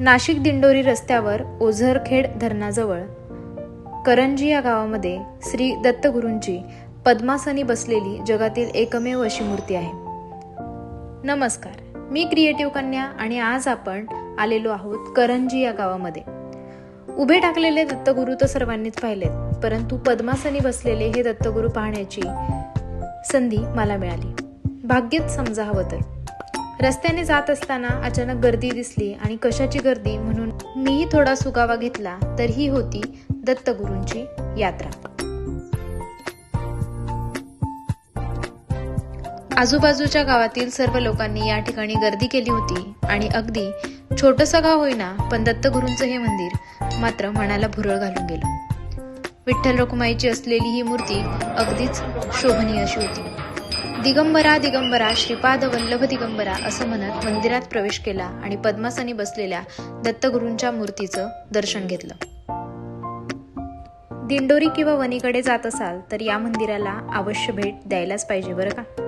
नाशिक दिंडोरी रस्त्यावर ओझरखेड धरणाजवळ करंजी या गावामध्ये श्री दत्तगुरूंची पद्मासनी बसलेली जगातील एकमेव अशी मूर्ती आहे. नमस्कार, मी क्रिएटिव्ह कन्या आणि आज आपण आलेलो आहोत करंजी या गावामध्ये. उभे टाकलेले दत्तगुरू तर सर्वांनीच पाहिलेत, परंतु पद्मासनी बसलेले हे दत्तगुरू पाहण्याची संधी मला मिळाली. भाग्यच समजा हवं तर. रस्त्याने जात असताना अचानक गर्दी दिसली आणि कशाची गर्दी म्हणून मीही थोडा सुगावा घेतला, तर ही होती दत्तगुरूंची यात्रा. आजूबाजूच्या गावातील सर्व लोकांनी या ठिकाणी गर्दी केली होती आणि अगदी छोटंसं गाव होईना, पण दत्तगुरूंचं हे मंदिर मात्र मनाला भुरळ घालून गेलं. विठ्ठल रखुमाईची असलेली ही मूर्ती अगदीच शोभनीय अशी होती. दिगंबरा दिगंबरा श्रीपाद वल्लभ दिगंबरा असं म्हणत मंदिरात प्रवेश केला आणि पद्मासनी बसलेल्या दत्तगुरूंच्या मूर्तीचं दर्शन घेतलं. दिंडोरी किंवा वणीकडे जात असाल तर या मंदिराला अवश्य भेट द्यायलाच पाहिजे बरं का.